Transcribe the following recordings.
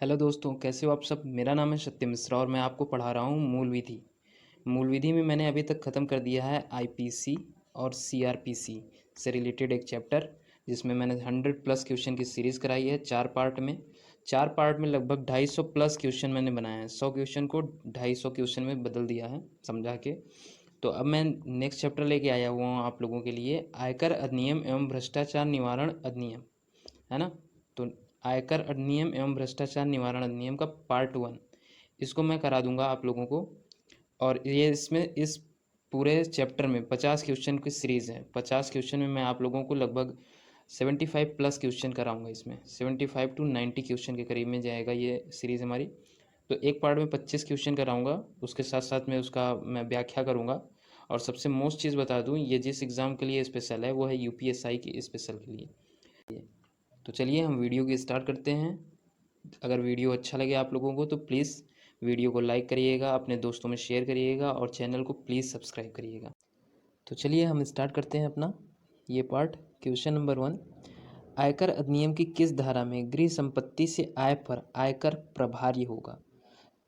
Hello दोस्तों, कैसे हो आप सब। मेरा नाम है सत्य मिश्रा और मैं आपको पढ़ा रहा हूँ मूल विधि। मूल विधि में मैंने अभी तक ख़त्म कर दिया है आईपीसी और सीआरपीसी से रिलेटेड एक चैप्टर, जिसमें मैंने 100+ क्वेश्चन की सीरीज़ कराई है 4 पार्ट में। 4 पार्ट में लगभग 250+ क्वेश्चन मैंने बनाए हैं। 100 क्वेश्चन को 250 क्वेश्चन में बदल दिया है समझा के। तो अब मैं नेक्स्ट चैप्टर लेके आया हुआ हूँ आप लोगों के लिए, आयकर अधिनियम एवं भ्रष्टाचार निवारण अधिनियम, है ना। तो आयकर अधिनियम एवं भ्रष्टाचार निवारण अधिनियम का पार्ट 1 इसको मैं करा दूंगा आप लोगों को। और ये इसमें इस पूरे चैप्टर में 50 क्वेश्चन की सीरीज़ है। 50 क्वेश्चन में मैं आप लोगों को लगभग 75+ क्वेश्चन कराऊंगा। इसमें 75 to 90 क्वेश्चन के करीब में जाएगा ये सीरीज़ हमारी। तो एक पार्ट में 25 क्वेश्चन कराऊंगा, उसके साथ साथ में उसका मैं व्याख्या करूंगा। और सबसे मोस्ट चीज़ बता दूं, ये जिस एग्ज़ाम के लिए स्पेशल है वो है यूपीएसआई की स्पेशल के लिए। तो चलिए हम वीडियो की स्टार्ट करते हैं। अगर वीडियो अच्छा लगे आप लोगों को तो प्लीज़ वीडियो को लाइक करिएगा, अपने दोस्तों में शेयर करिएगा और चैनल को प्लीज़ सब्सक्राइब करिएगा। तो चलिए हम स्टार्ट करते हैं अपना ये पार्ट। क्वेश्चन नंबर 1, आयकर अधिनियम की किस धारा में गृह संपत्ति से आय पर आयकर प्रभारी होगा।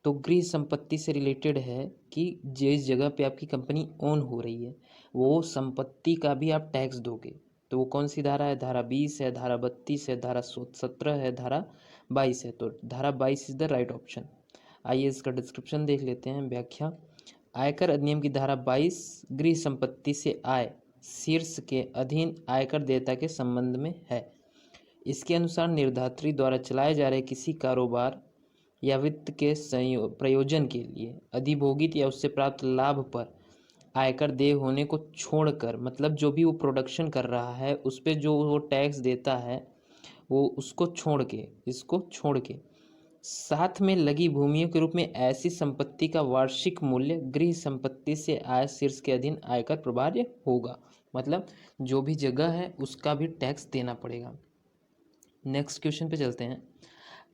तो गृह संपत्ति से रिलेटेड है कि जिस जगह पे आपकी कंपनी ओन हो रही है वो संपत्ति का भी आप टैक्स दोगे। तो वो कौन सी धारा है? धारा 20 है, धारा 32 है, धारा 17 है, धारा 22 है। तो धारा 22 इज द राइट ऑप्शन। आइए इसका डिस्क्रिप्शन देख लेते हैं, व्याख्या। आयकर अधिनियम की धारा 22 गृह संपत्ति से आय शीर्ष के अधीन आयकर देयता के संबंध में है। इसके अनुसार निर्धात्री द्वारा चलाए जा रहे किसी कारोबार या वित्त के प्रयोजन के लिए अधिभोगित या उससे प्राप्त लाभ पर आयकर देय होने को छोड़कर, मतलब जो भी वो प्रोडक्शन कर रहा है उस पर जो वो टैक्स देता है वो उसको छोड़ के, इसको छोड़ के साथ में लगी भूमियों के रूप में ऐसी संपत्ति का वार्षिक मूल्य गृह संपत्ति से आय शीर्ष के अधीन आयकर प्रभार्य होगा। मतलब जो भी जगह है उसका भी टैक्स देना पड़ेगा। नेक्स्ट क्वेश्चन पे चलते हैं।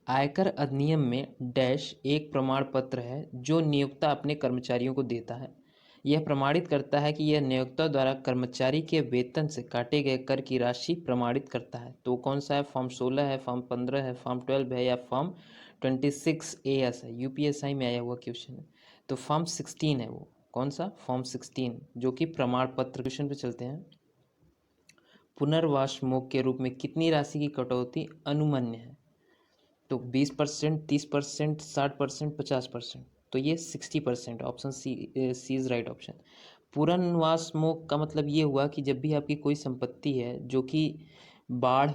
आयकर अधिनियम में डैश एक प्रमाण पत्र है जो नियोक्ता अपने कर्मचारियों को देता है। यह प्रमाणित करता है कि यह नियोक्ता द्वारा कर्मचारी के वेतन से काटे गए कर की राशि प्रमाणित करता है। तो कौन सा है? फॉर्म 16 है, फॉर्म 15 है, फॉर्म 12 है या फॉर्म 26 AS है। यूपीएसआई में आया हुआ क्वेश्चन है। तो फॉर्म 16 है वो। कौन सा? फॉर्म 16, जो कि प्रमाण पत्र। क्वेश्चन पे चलते हैं। पुनर्वासमोग के रूप में कितनी राशि की कटौती अनुमन्य है? तो 20%, 30%, 60%, 50%। तो ये 60%, option C is right option. पुनर्वासमोग का मतलब ये हुआ कि जब भी आपकी कोई संपत्ति है जो कि बाढ़,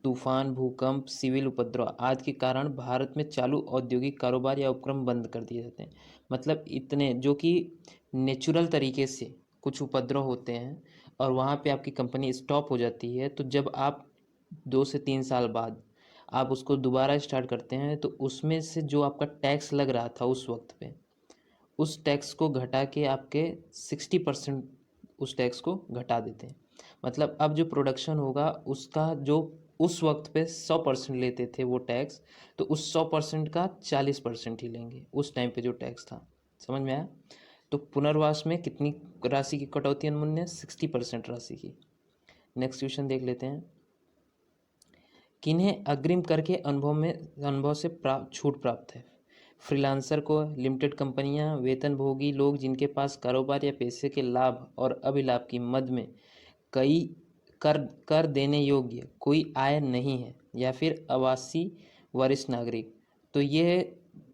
तूफान, भूकंप, सिविल उपद्रव आदि के कारण भारत में चालू औद्योगिक कारोबार या उपक्रम बंद कर दिए जाते हैं। मतलब इतने जो कि नेचुरल तरीके से कुछ उपद्रव होते हैं और वहाँ पे आपकी कंपनी स्टॉप हो जाती है, तो जब आप 2 से 3 साल बाद आप उसको दोबारा स्टार्ट करते हैं तो उसमें से जो आपका टैक्स लग रहा था उस वक्त पे, उस टैक्स को घटा के आपके 60% उस टैक्स को घटा देते हैं। मतलब अब जो प्रोडक्शन होगा उसका जो उस वक्त पे 100% लेते थे वो टैक्स, तो उस 100% का 40% ही लेंगे उस टाइम पे जो टैक्स था। समझ में आया? तो पुनर्वास में कितनी राशि की कटौती अनुमन्य है? 60% राशि की। नेक्स्ट क्वेश्चन देख लेते हैं। किन्हें अग्रिम कर के अनुभव से छूट प्राप्त है? फ्रीलांसर को, लिमिटेड कंपनियां, वेतनभोगी लोग जिनके पास कारोबार या पैसे के लाभ और अभिलाभ की मद में कई कर कर देने योग्य कोई आय नहीं है, या फिर अवासी वरिष्ठ नागरिक। तो ये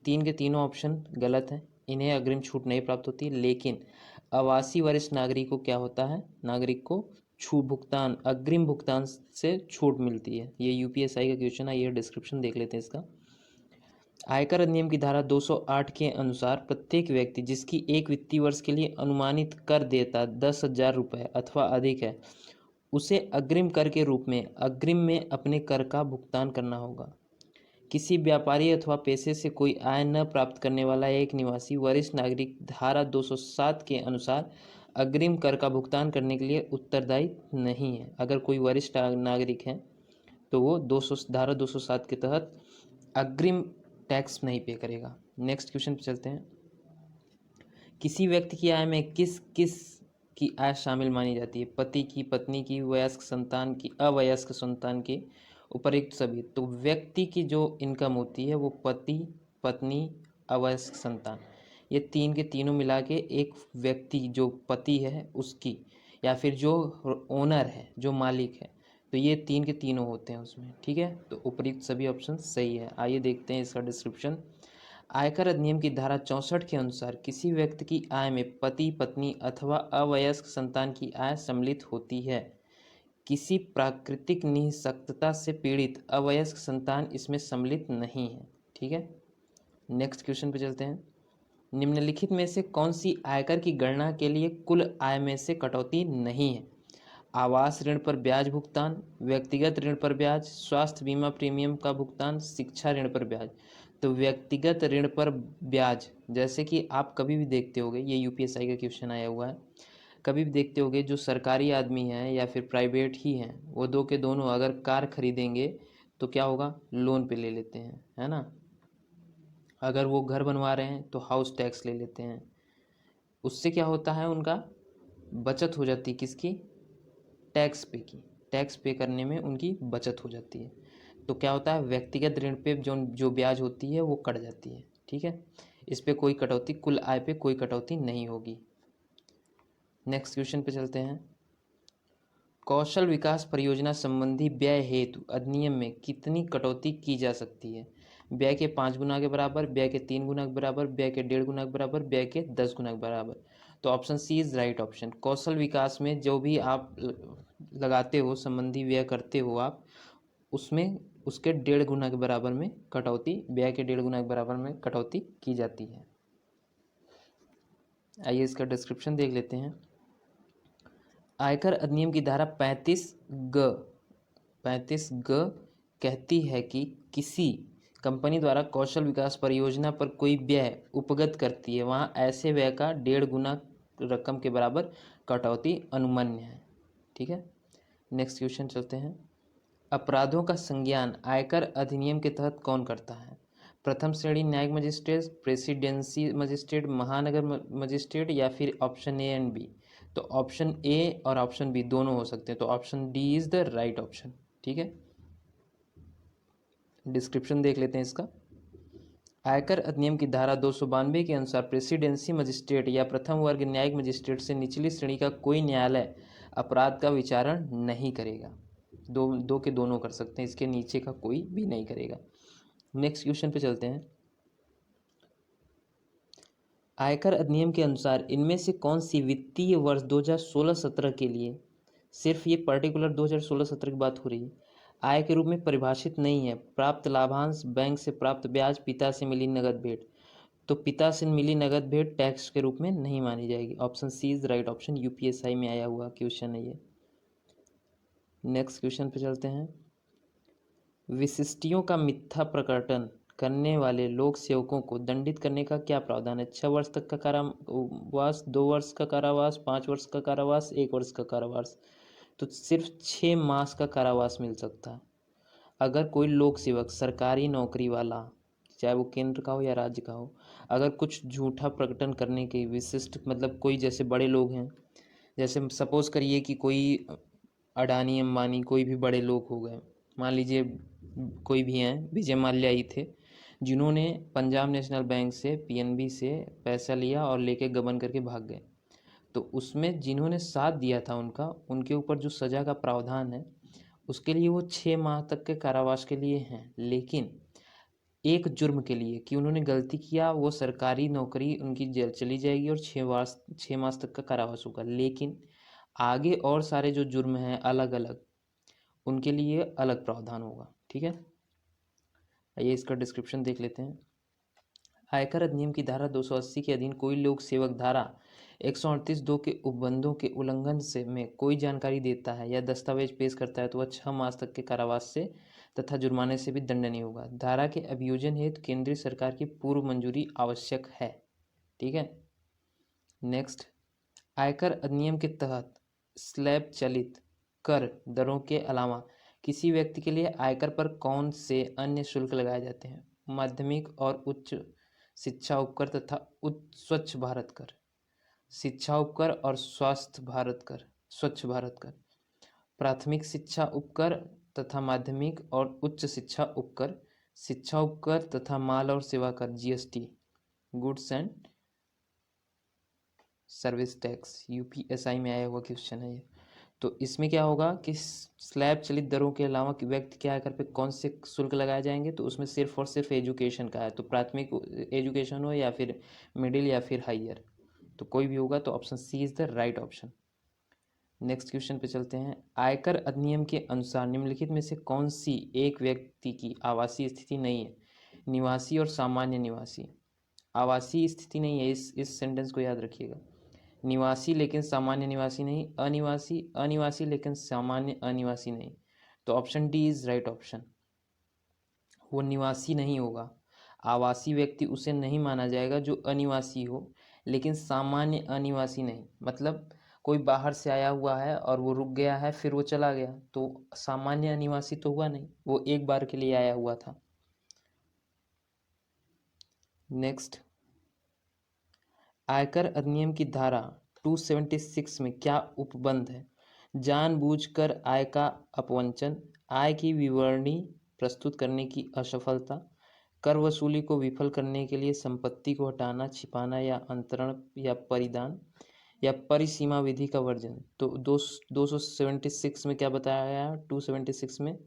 तीन के तीनों ऑप्शन गलत हैं। इन्हें अग्रिम छूट नहीं प्राप्त होती, लेकिन अवासी वरिष्ठ नागरिक को क्या होता है? नागरिक को छूट भुगतान, अग्रिम भुगतान से छूट मिलती है। ये यूपीएसआई का क्वेश्चन है, ये डिस्क्रिप्शन देख लेते हैं इसका। आयकर अधिनियम की धारा 208 के अनुसार प्रत्येक व्यक्ति जिसकी एक वित्तीय वर्ष के लिए अनुमानित कर देता 10,000 रुपये अथवा अधिक है, उसे अग्रिम कर के रूप में अग्रिम में अपने कर का भुगतान करना होगा। किसी व्यापारी अथवा पेशे से कोई आय न प्राप्त करने वाला एक निवासी वरिष्ठ नागरिक धारा 207 के अनुसार अग्रिम कर का भुगतान करने के लिए उत्तरदायी नहीं है। अगर कोई वरिष्ठ नागरिक है तो वो 200 धारा 207 के तहत अग्रिम टैक्स नहीं पे करेगा। नेक्स्ट क्वेश्चन पे चलते हैं। किसी व्यक्ति की आय में किस किस की आय शामिल मानी जाती है? पति की, पत्नी की, वयस्क संतान की, अवयस्क संतान की, उपर्युक्त सभी। तो व्यक्ति की जो इनकम होती है वो पति, पत्नी, अवयस्क संतान, ये तीन के तीनों मिला के एक व्यक्ति जो पति है उसकी, या फिर जो ओनर है, जो मालिक है, तो ये तीन के तीनों होते हैं उसमें। ठीक है, तो उपर्युक्त सभी ऑप्शन सही है। आइए देखते हैं इसका डिस्क्रिप्शन। आयकर अधिनियम की धारा 64 के अनुसार किसी व्यक्ति की आय में पति, पत्नी अथवा अवयस्क संतान की आय सम्मिलित होती है। किसी प्राकृतिक निःशक्तता से पीड़ित अवयस्क संतान इसमें सम्मिलित नहीं है। ठीक है, नेक्स्ट क्वेश्चन पे चलते हैं। निम्नलिखित में से कौन सी आयकर की गणना के लिए कुल आय में से कटौती नहीं है? आवास ऋण पर ब्याज भुगतान, व्यक्तिगत ऋण पर ब्याज, स्वास्थ्य बीमा प्रीमियम का भुगतान, शिक्षा ऋण पर ब्याज। तो व्यक्तिगत ऋण पर ब्याज, जैसे कि आप कभी भी देखते होगे, ये यूपीएसआई का क्वेश्चन आया हुआ है, कभी भी देखते होगे जो सरकारी आदमी हैं या फिर प्राइवेट ही हैं, वो दो के दोनों अगर कार खरीदेंगे तो क्या होगा, लोन पे ले लेते हैं, है ना। अगर वो घर बनवा रहे हैं तो हाउस टैक्स ले लेते हैं। उससे क्या होता है, उनका बचत हो जाती है, किसकी, टैक्स पे की। टैक्स पे करने में उनकी बचत हो जाती है। तो क्या होता है, व्यक्तिगत ऋण पे जो जो ब्याज होती है वो कट जाती है। ठीक है, इस पे कोई कटौती, कुल आय पे कोई कटौती नहीं होगी। नेक्स्ट क्वेश्चन पे चलते हैं। कौशल विकास परियोजना संबंधी व्यय हेतु अधिनियम में कितनी कटौती की जा सकती है? व्यय के 5 गुना के बराबर, व्यय के 3 गुना के बराबर, व्यय के 1.5 गुना के बराबर, व्यय के 10 गुना के बराबर। तो option C is right option. कौशल विकास में जो भी आप लगाते हो, संबंधी व्यय करते हो आप, उसमें उसके 1.5 गुना के बराबर में कटौती, व्यय के 1.5 गुना के बराबर में कटौती की जाती है। आइए इसका डिस्क्रिप्शन देख लेते हैं। आयकर अधिनियम की धारा 35 ग कहती है कि किसी कंपनी द्वारा कौशल विकास परियोजना पर कोई व्यय उपगत करती है, वहाँ ऐसे व्यय का 1.5 गुना रकम के बराबर कटौती अनुमन्य है। ठीक है, नेक्स्ट क्वेश्चन चलते हैं। अपराधों का संज्ञान आयकर अधिनियम के तहत कौन करता है? प्रथम श्रेणी न्यायिक मजिस्ट्रेट, प्रेसिडेंसी मजिस्ट्रेट, महानगर मजिस्ट्रेट, या फिर ऑप्शन ए एंड बी। तो ऑप्शन ए और ऑप्शन बी दोनों हो सकते हैं, तो option D is the right option. ठीक है, डिस्क्रिप्शन देख लेते हैं इसका। आयकर अधिनियम की धारा 292 के अनुसार प्रेसिडेंसी मजिस्ट्रेट या प्रथम वर्ग न्यायिक मजिस्ट्रेट से निचली श्रेणी का कोई न्यायालय अपराध का विचारण नहीं करेगा। दो के दोनों कर सकते हैं, इसके नीचे का कोई भी नहीं करेगा। नेक्स्ट क्वेश्चन पे चलते हैं। आयकर अधिनियम के अनुसार इनमें से कौन सी वित्तीय वर्ष 2016-17 के लिए, सिर्फ ये पर्टिकुलर 2016-17 की बात हो रही है, आय के रूप में परिभाषित नहीं है? प्राप्त लाभांश, बैंक से प्राप्त ब्याज, पिता से मिली नगद भेंट। तो पिता से मिली नगद भेंट टैक्स के रूप में नहीं मानी जाएगी। Option C is right option. UPSI में आया हुआ क्वेश्चन है ये। नेक्स्ट क्वेश्चन पे चलते हैं। विशिष्टियों का मिथ्या प्रकटन करने वाले लोक सेवकों को दंडित करने का क्या प्रावधान है? 6 वर्ष तक का कारावास, 2 वर्ष का कारावास, 5 वर्ष का कारावास, 1 वर्ष का कारावास। तो सिर्फ 6 मास का कारावास मिल सकता है। अगर कोई लोक सेवक, सरकारी नौकरी वाला, चाहे वो केंद्र का हो या राज्य का हो, अगर कुछ झूठा प्रकटन करने के विशिष्ट, मतलब कोई जैसे बड़े लोग हैं, जैसे सपोज करिए कि कोई अडानी अंबानी कोई भी बड़े लोग हो गए, मान लीजिए कोई भी हैं, विजय माल्या ही थे, जिन्होंने पंजाब नेशनल बैंक से, पीएनबी से पैसा लिया और लेके गबन करके भाग गए। तो उसमें जिन्होंने साथ दिया था उनका, उनके ऊपर जो सज़ा का प्रावधान है उसके लिए वो 6 माह तक के कारावास के लिए हैं। लेकिन एक जुर्म के लिए कि उन्होंने गलती किया, वो सरकारी नौकरी उनकी जल चली जाएगी और 6 मास तक का कारावास होगा। लेकिन आगे और सारे जो जुर्म हैं अलग अलग, उनके लिए अलग प्रावधान होगा। ठीक है, आइए इसका डिस्क्रिप्शन देख लेते हैं। आयकर अधिनियम की धारा 280 के अधीन कोई लोक सेवक धारा 138(2) के उपबंधों के उल्लंघन से में कोई जानकारी देता है या दस्तावेज पेश करता है तो वह 6 मास तक के कारावास से तथा जुर्माने से भी दंडनीय होगा। धारा के अभियोजन हेतु केंद्रीय सरकार की पूर्व मंजूरी आवश्यक है। ठीक है, नेक्स्ट। आयकर अधिनियम के तहत स्लैब चलित कर दरों के अलावा किसी व्यक्ति के लिए आयकर पर कौन से अन्य शुल्क लगाए जाते हैं? माध्यमिक और उच्च शिक्षा उपकर तथा स्वच्छ भारत कर, शिक्षा उपकर और स्वास्थ्य भारत कर, स्वच्छ भारत कर, प्राथमिक शिक्षा उपकर तथा माध्यमिक और उच्च शिक्षा उपकर तथा माल और सेवा कर GST, goods and service tax, UPSI में आया हुआ क्वेश्चन है ये। तो इसमें क्या होगा कि स्लैब चलित दरों के अलावा कि व्यक्ति के आयकर पे कौन से शुल्क लगाए जाएंगे, तो उसमें सिर्फ और सिर्फ एजुकेशन का है। तो प्राथमिक एजुकेशन हो या फिर मिडिल या फिर हायर, तो कोई भी होगा, तो option C is the right option. Next question पे चलते हैं। आयकर अधिनियम के अनुसार निम्नलिखित में से कौन सी एक व्यक्ति की आवासीय स्थिति नहीं है? निवासी और सामान्य निवासी। आवासीय स्थिति नहीं है, इस सेंटेंस को याद रखिएगा। निवासी लेकिन सामान्य निवासी नहीं, अनिवासी लेकिन सामान्य अनिवासी नहीं। तो option D is right option. वो निवासी नहीं होगा। आवासी व्यक्ति उसे नहीं माना जाएगा जो अनिवासी हो, लेकिन सामान्य अनिवासी नहीं। मतलब कोई बाहर से आया हुआ है और वो रुक गया है, फिर वो चला गया, तो सामान्य अनिवासी तो हुआ नहीं, वो एक बार के लिए आया हुआ था। नेक्स्ट, आयकर अधिनियम की धारा 276 में क्या उपबंध है? जानबूझकर आय का अपवंचन, आय की विवरणी प्रस्तुत करने की असफलता, कर वसूली को विफल करने के लिए संपत्ति को हटाना, छिपाना या अंतरण या परिदान, या परिसीमा विधि का वर्जन। तो 276 में क्या बताया गया? 276 में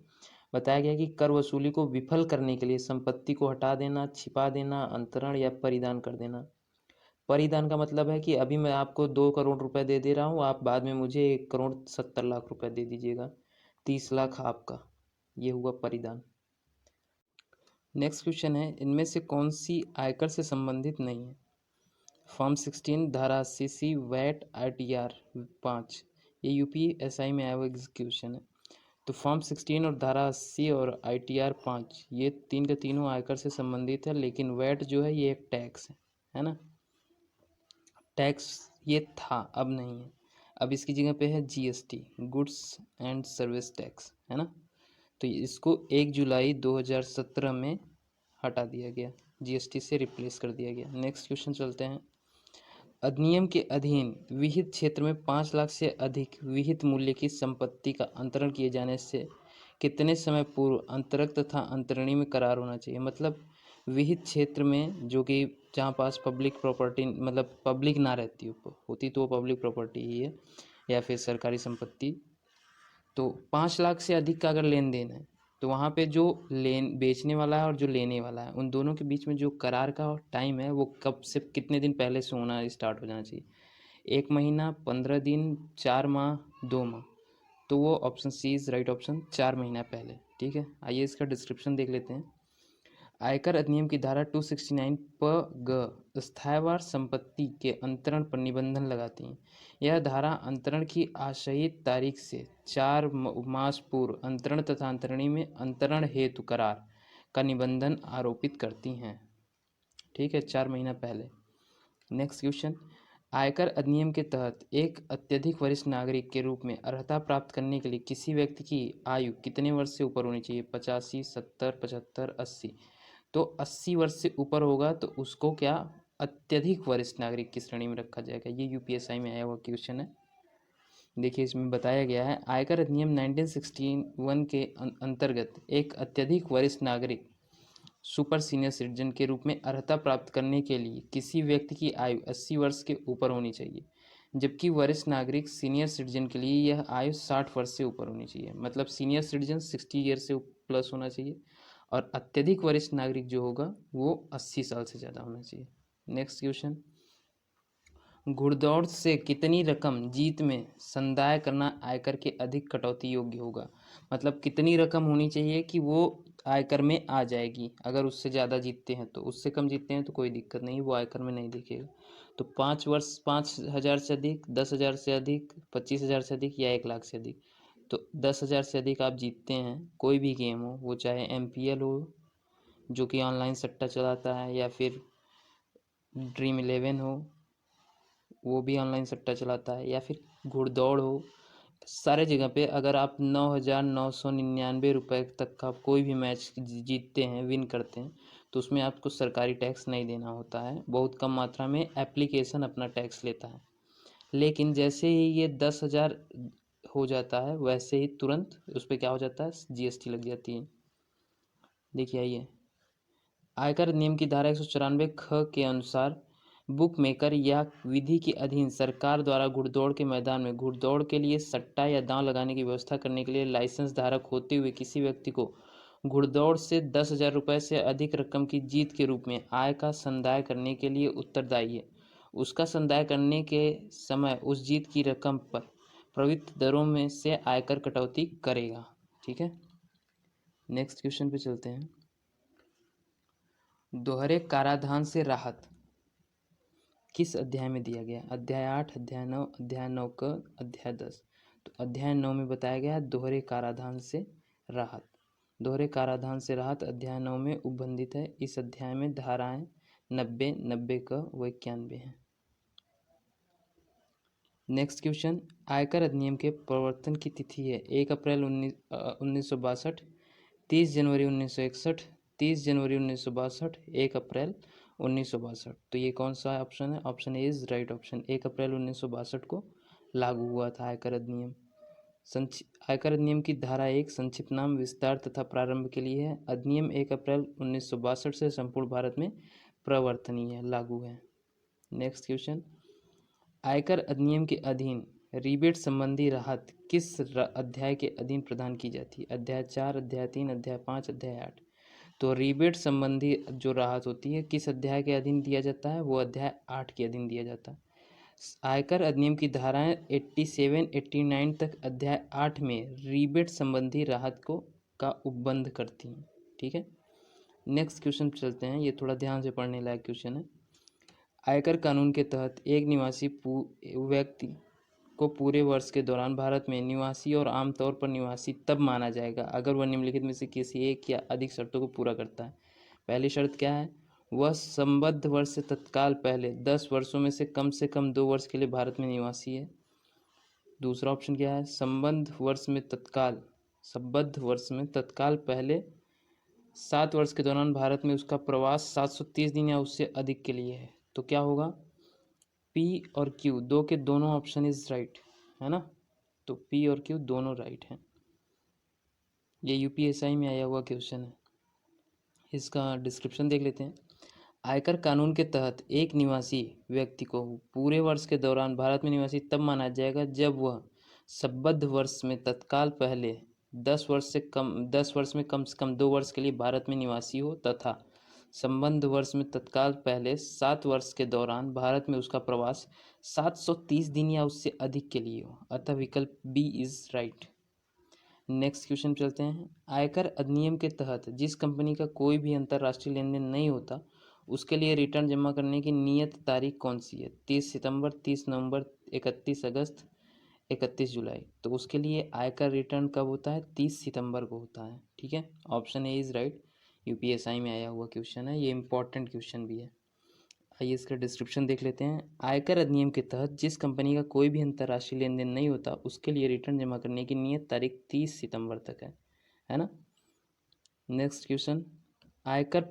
बताया गया कि कर वसूली को विफल करने के लिए संपत्ति को हटा देना, छिपा देना, अंतरण या परिदान कर देना। परिदान का मतलब है कि अभी मैं आपको 2 करोड़ रुपए दे दे रहा हूँ, आप बाद में मुझे 1,70,00,000 रुपए दे दीजिएगा, 30 लाख आपका, ये हुआ परिदान। नेक्स्ट क्वेश्चन है, इनमें से कौन सी आयकर से संबंधित नहीं है? फॉर्म 16, धारा 80C, वैट, ITR 5, ये यूपीएसआई में आया हुआ क्वेश्चन है। तो फॉर्म 16 और धारा 80 और ITR 5, ये तीन के तीनों आयकर से संबंधित है, लेकिन वैट जो है ये एक टैक्स है ना। टैक्स ये था, अब नहीं है, अब इसकी जगह पे है GST, goods and service tax, है ना। तो इसको 1 जुलाई 2017 में हटा दिया गया, जीएसटी से रिप्लेस कर दिया गया। नेक्स्ट क्वेश्चन चलते हैं। अधिनियम के अधीन विहित क्षेत्र में 5 लाख से अधिक विहित मूल्य की संपत्ति का अंतरण किए जाने से कितने समय पूर्व अंतरक तथा अंतरणी में करार होना चाहिए? मतलब विहित क्षेत्र में जो कि जहाँ पास पब्लिक प्रॉपर्टी, मतलब पब्लिक ना रहती होती तो वो पब्लिक प्रॉपर्टी ही है या फिर सरकारी संपत्ति। तो 5 लाख से अधिक का अगर लेन देन है, तो वहाँ पे जो बेचने वाला है और जो लेने वाला है, उन दोनों के बीच में जो करार का टाइम है वो कब से कितने दिन पहले से होना स्टार्ट हो जाना चाहिए? 1 महीना, 15 दिन, 4 माह, 2 माह। तो वो option C is right option, 4 महीना पहले। ठीक है, आइए इसका डिस्क्रिप्शन देख लेते हैं। आयकर अधिनियम की धारा 269 प ग स्थायवार संपत्ति के अंतरण पर निबंधन लगाती है। यह धारा अंतरण की आशयित तारीख से 4 मास पूर्व अंतरण तथा अंतरणी में अंतरण हेतु करार का निबंधन आरोपित करती हैं। ठीक है, 4 महीना पहले। नेक्स्ट क्वेश्चन, आयकर अधिनियम के तहत एक अत्यधिक वरिष्ठ नागरिक के रूप में अर्हता प्राप्त करने के लिए किसी व्यक्ति की आयु कितने वर्ष से ऊपर होनी चाहिए? 85, 70, 75, 80। तो 80 वर्ष से ऊपर होगा तो उसको क्या अत्यधिक वरिष्ठ नागरिक की श्रेणी में रखा जाएगा। ये यूपीएसआई में आया हुआ क्वेश्चन है। देखिए इसमें बताया गया है, आयकर अधिनियम 1961 के अंतर्गत एक अत्यधिक वरिष्ठ नागरिक सुपर सीनियर सिटीजन के रूप में अर्हता प्राप्त करने के लिए किसी व्यक्ति की आयु 80 वर्ष के ऊपर होनी चाहिए, जबकि वरिष्ठ नागरिक सीनियर सिटीजन के लिए यह आयु 60 वर्ष से ऊपर होनी चाहिए। मतलब सीनियर सिटीजन 60 ईयर से प्लस होना चाहिए और अत्यधिक वरिष्ठ नागरिक जो होगा वो 80 साल से ज़्यादा होना चाहिए। नेक्स्ट क्वेश्चन, घुड़दौड़ से कितनी रकम जीत में संदाय करना आयकर के अधिक कटौती योग्य होगा? मतलब कितनी रकम होनी चाहिए कि वो आयकर में आ जाएगी? अगर उससे ज़्यादा जीतते हैं तो, उससे कम जीतते हैं तो कोई दिक्कत नहीं, वो आयकर में नहीं दिखेगा। तो 5 वर्ष, 5,000 से अधिक, 10,000 से अधिक, 25,000 से अधिक या 1 लाख से अधिक। तो 10,000 से अधिक आप जीतते हैं, कोई भी गेम हो, वो चाहे MPL हो जो कि ऑनलाइन सट्टा चलाता है, या फिर ड्रीम 11 हो वो भी ऑनलाइन सट्टा चलाता है, या फिर घुड़दौड़ हो, सारे जगह पे अगर आप 9,999 रुपये तक का कोई भी मैच जीतते हैं, विन करते हैं, तो उसमें आपको सरकारी टैक्स नहीं देना होता है। बहुत कम मात्रा में एप्लीकेशन अपना टैक्स लेता है। लेकिन जैसे ही ये 10,000 हो जाता है वैसे ही तुरंत उस पर क्या हो जाता है, जीएसटी लग जाती है। देखिए आइए, आयकर नियम की धारा 194 ख के अनुसार बुक मेकर या विधि के अधीन सरकार द्वारा घुड़दौड़ के मैदान में घुड़दौड़ के लिए सट्टा या दांव लगाने की व्यवस्था करने के लिए लाइसेंस धारक होते हुए किसी व्यक्ति को घुड़दौड़ से 10,000 रुपये से अधिक रकम की जीत के रूप में आय का संदाय करने के लिए उत्तरदायी है। उसका संदाय करने के समय उस जीत की रकम पर प्रवृत्त दरों में से आयकर कटौती करेगा। ठीक है, नेक्स्ट क्वेश्चन पे चलते हैं। दोहरे कराधान से राहत किस अध्याय में दिया गया? अध्याय 8, अध्याय 9, अध्याय 9 का अध्याय 10। तो अध्याय 9 में बताया गया है दोहरे कराधान से राहत। दोहरे कराधान से राहत अध्याय 9 में उपबंधित है। इस अध्याय में धाराएं 90, 90 का 91 है। नेक्स्ट क्वेश्चन, आयकर अधिनियम के प्रवर्तन की तिथि है 1 अप्रैल 1962, 30 जनवरी 1961, 30 जनवरी 1962, 1 अप्रैल 1962। तो ये कौन सा ऑप्शन है? Option A is right option. 1 अप्रैल 1962 को लागू हुआ था आयकर अधिनियम। आयकर अधिनियम की धारा 1 संक्षिप्त नाम, विस्तार तथा प्रारंभ के लिए है। अधिनियम 1 अप्रैल 1962 से संपूर्ण भारत में प्रवर्तनीय है, लागू है। नेक्स्ट क्वेश्चन, आयकर अधिनियम के अधीन रिबेट संबंधी राहत किस अध्याय के अधीन प्रदान की जाती है? अध्याय 4, अध्याय 3, अध्याय 5, अध्याय 8। तो रिबेट संबंधी जो राहत होती है किस अध्याय के अधीन दिया जाता है? वो अध्याय 8 के अधीन दिया जाता है। आयकर अधिनियम की धाराएं 87, 89 तक अध्याय 8 में रिबेट संबंधी राहत को का उपबंध करती हैं। ठीक है, नेक्स्ट क्वेश्चन चलते हैं। ये थोड़ा ध्यान से पढ़ने लायक क्वेश्चन है। आयकर कानून के तहत एक निवासी व्यक्ति को पूरे वर्ष के दौरान भारत में निवासी और आमतौर पर निवासी तब माना जाएगा अगर वह निम्नलिखित में से किसी एक या अधिक शर्तों को पूरा करता है। पहली शर्त क्या है? वह संबद्ध वर्ष से तत्काल पहले 10 वर्षों में से कम 2 वर्ष के लिए भारत में निवासी है। दूसरा ऑप्शन क्या है? संबद्ध वर्ष में तत्काल पहले 7 वर्ष के दौरान भारत में उसका प्रवास 730 दिन या उससे अधिक के लिए है। तो क्या होगा? पी और क्यू दो के दोनों ऑप्शन इज राइट है ना। तो पी और क्यू दोनों राइट हैं। ये यूपीएसआई में आया हुआ क्वेश्चन है। इसका डिस्क्रिप्शन देख लेते हैं। आयकर कानून के तहत एक निवासी व्यक्ति को पूरे वर्ष के दौरान भारत में निवासी तब माना जाएगा जब वह संबद्ध वर्ष में तत्काल पहले 10 वर्ष में कम से कम 2 वर्ष के लिए भारत में निवासी हो तथा संबद्ध वर्ष में तत्काल पहले 7 वर्ष के दौरान भारत में उसका प्रवास 730 दिन या उससे अधिक के लिए हो। अतः विकल्प B is right. Next question चलते हैं। आयकर अधिनियम के तहत जिस कंपनी का कोई भी अंतर्राष्ट्रीय लेन देन नहीं होता उसके लिए रिटर्न जमा करने की नियत तारीख कौन सी है? 30 सितंबर, 30 नवंबर, 31 अगस्त, 31 जुलाई। तो उसके लिए आयकर रिटर्न कब होता है? 30 सितंबर को होता है। ठीक है, option A is right. UPSI में आया हुआ क्वेश्चन है, ये इंपॉर्टेंट क्वेश्चन भी है। आइए इसका डिस्क्रिप्शन देख लेते हैं। आयकर अधिनियम के तहत जिस कंपनी का कोई भी अंतर्राष्ट्रीय लेन देन नहीं होता उसके लिए रिटर्न जमा करने की नियत तारीख 30 सितंबर तक है ना। नेक्स्ट क्वेश्चन, आयकर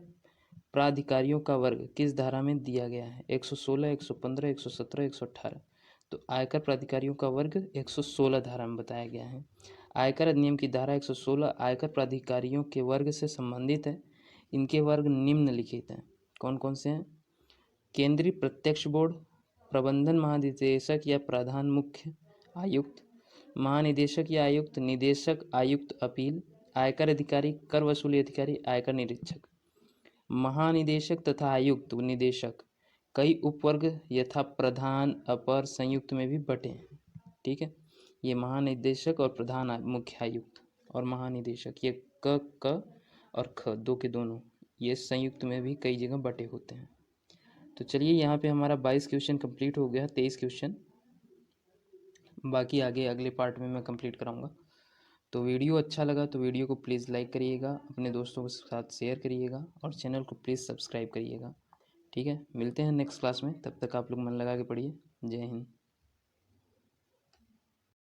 प्राधिकारियों का वर्ग किस धारा में दिया गया है? 116, 115, 117, 118। तो आयकर प्राधिकारियों का वर्ग 116 धारा में बताया गया है। आयकर अधिनियम की धारा 116 आयकर प्राधिकारियों के वर्ग से संबंधित है। इनके वर्ग निम्नलिखित हैं। कौन कौन से हैं? केंद्रीय प्रत्यक्ष बोर्ड, प्रबंधन महानिदेशक या प्रधान मुख्य आयुक्त, महानिदेशक या आयुक्त, निदेशक, आयुक्त अपील, आयकर अधिकारी, कर वसूली अधिकारी, आयकर निरीक्षक। महानिदेशक तथा आयुक्त निदेशक कई उपवर्ग यथा प्रधान, अपर, संयुक्त में भी बटे हैं। ठीक है, ये महानिदेशक और प्रधान मुख्य आयुक्त और महानिदेशक ये क और ख दो के दोनों ये संयुक्त में भी कई जगह बटे होते हैं। तो चलिए यहाँ पे हमारा 22 क्वेश्चन कंप्लीट हो गया, 23 क्वेश्चन बाकी आगे अगले पार्ट में मैं कंप्लीट कराऊंगा। तो वीडियो अच्छा लगा तो वीडियो को प्लीज़ लाइक करिएगा, अपने दोस्तों के साथ शेयर करिएगा और चैनल को प्लीज़ सब्सक्राइब करिएगा। ठीक है, मिलते हैं नेक्स्ट क्लास में, तब तक आप लोग मन लगा के पढ़िए। जय हिंद।